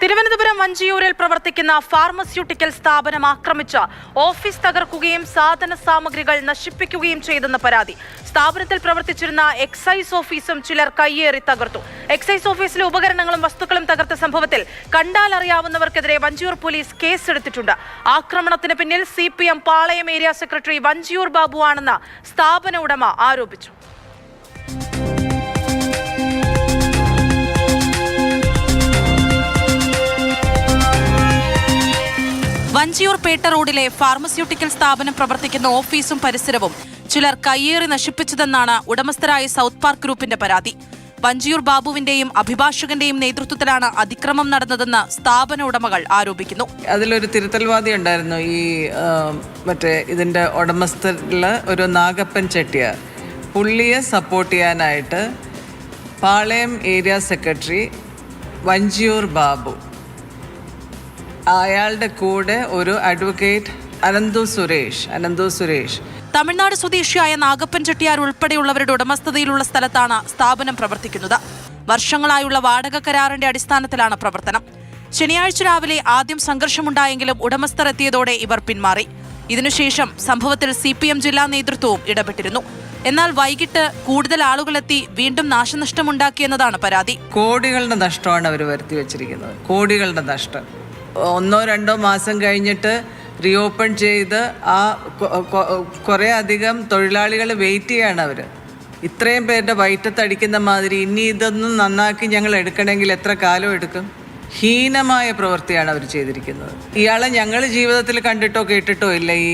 തിരുവനന്തപുരം വഞ്ചിയൂരിൽ പ്രവർത്തിക്കുന്ന ഫാർമസ്യൂട്ടിക്കൽ സ്ഥാപനം ആക്രമിച്ച് ഓഫീസ് തകർക്കുകയും സാധന സാമഗ്രികൾ നശിപ്പിക്കുകയും ചെയ്തെന്ന പരാതി. സ്ഥാപനത്തിൽ പ്രവർത്തിച്ചിരുന്ന എക്സൈസ് ഓഫീസും ചിലർ കയ്യേറി തകർത്തു. എക്സൈസ് ഓഫീസിലെ ഉപകരണങ്ങളും വസ്തുക്കളും തകർത്ത സംഭവത്തിൽ കണ്ടാലറിയാവുന്നവർക്കെതിരെ വഞ്ചിയൂർ പോലീസ് കേസെടുത്തിട്ടുണ്ട്. ആക്രമണത്തിന് പിന്നിൽ CPM പാളയം ഏരിയ സെക്രട്ടറി വഞ്ചിയൂർ ബാബു ആണെന്ന് സ്ഥാപന ഉടമ ആരോപിച്ചു. വഞ്ചിയൂർ പേട്ട റോഡിലെ ഫാർമസ്യൂട്ടിക്കൽ സ്ഥാപനം പ്രവർത്തിക്കുന്ന ഓഫീസും പരിസരവും ചിലർ കയ്യേറി നശിപ്പിച്ചതെന്നാണ് ഉടമസ്ഥരായ സൗത്ത് പാർക്ക് ഗ്രൂപ്പിന്റെ പരാതി. വഞ്ചിയൂർ ബാബുവിന്റെയും അഭിഭാഷകന്റെയും നേതൃത്വത്തിലാണ് അതിക്രമം നടന്നതെന്ന് സ്ഥാപന ഉടമകൾ ആരോപിക്കുന്നു. അതിലൊരു തിരുത്തൽവാദി ഉണ്ടായിരുന്നു. ഇതിന്റെ ഉടമസ്ഥരില് ഒരു നാഗപ്പൻ ചെട്ടിയാർ. പുള്ളിയെ സപ്പോർട്ട് ചെയ്യാനായിട്ട് പാളയം ഏരിയ സെക്രട്ടറി വഞ്ചിയൂർ ബാബു, അയാളുടെ കൂടെ ഒരു അഡ്വക്കേറ്റ് അനന്തു സുരേഷ്. തമിഴ്നാട് സ്വദേശിയായ നാഗപ്പൻ ചെട്ടിയാർ ഉൾപ്പെടെയുള്ളവരുടെ ഉടമസ്ഥതയിലുള്ള സ്ഥലത്താണ് സ്ഥാപനം പ്രവർത്തിക്കുന്നത്. വർഷങ്ങളായുള്ള വാടക കരാറിന്റെ അടിസ്ഥാനത്തിലാണ് പ്രവർത്തനം. ശനിയാഴ്ച രാവിലെ ആദ്യം സംഘർഷമുണ്ടായെങ്കിലും ഉടമസ്ഥർ എത്തിയതോടെ ഇവർ പിന്മാറി. ഇതിനുശേഷം സംഭവത്തിൽ CPM ജില്ലാ നേതൃത്വവും ഇടപെട്ടിരുന്നു. എന്നാൽ വൈകിട്ട് കൂടുതൽ ആളുകളെത്തി വീണ്ടും നാശനഷ്ടമുണ്ടാക്കിയെന്നതാണ് പരാതി. കോടികളുടെ നഷ്ടമാണ് അവർ വരുത്തി വെച്ചിരിക്കുന്നത്. കോടികളുടെ നഷ്ടം. 1-2 മാസം കഴിഞ്ഞിട്ട് റീഓപ്പൺ ചെയ്ത് കുറേ അധികം തൊഴിലാളികൾ വെയിറ്റ് ചെയ്യാണ്. അവർ ഇത്രയും പേരുടെ വയറ്റത്തടിക്കുന്ന മാതിരി ഇനി ഇതൊന്നും നന്നാക്കി ഞങ്ങൾ എടുക്കണമെങ്കിൽ എത്ര കാലം എടുക്കും? ഹീനമായ പ്രവൃത്തിയാണ് അവർ ചെയ്തിരിക്കുന്നത്. ഇയാളെ ഞങ്ങൾ ജീവിതത്തിൽ കണ്ടിട്ടോ കേട്ടിട്ടോ ഇല്ല, ഈ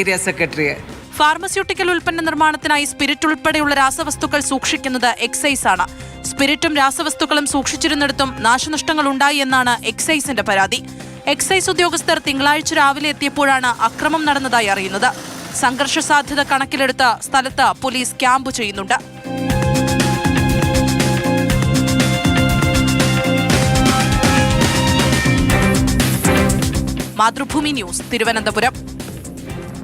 ഏരിയ സെക്രട്ടറിയെ. ഫാർമസ്യൂട്ടിക്കൽ ഉൽപ്പന്ന നിർമ്മാണത്തിനായി സ്പിരിറ്റ് ഉൾപ്പെടെയുള്ള രാസവസ്തുക്കൾ സൂക്ഷിക്കുന്നത് എക്സൈസ് ആണ്. സ്പിരിറ്റും രാസവസ്തുക്കളും സൂക്ഷിച്ചിരുന്നിടത്തും നാശനഷ്ടങ്ങൾ ഉണ്ടായി എന്നാണ് എക്സൈസിന്റെ പരാതി. എക്സൈസ് ഉദ്യോഗസ്ഥർ തിങ്കളാഴ്ച രാവിലെ എത്തിയപ്പോഴാണ് അക്രമം നടന്നതായി അറിയുന്നത്. സംഘർഷ സാധ്യത കണക്കിലെടുത്ത് സ്ഥലത്ത് പോലീസ് ക്യാമ്പ് ചെയ്യുന്നുണ്ട്. മാതൃഭൂമി ന്യൂസ്, തിരുവനന്തപുരം.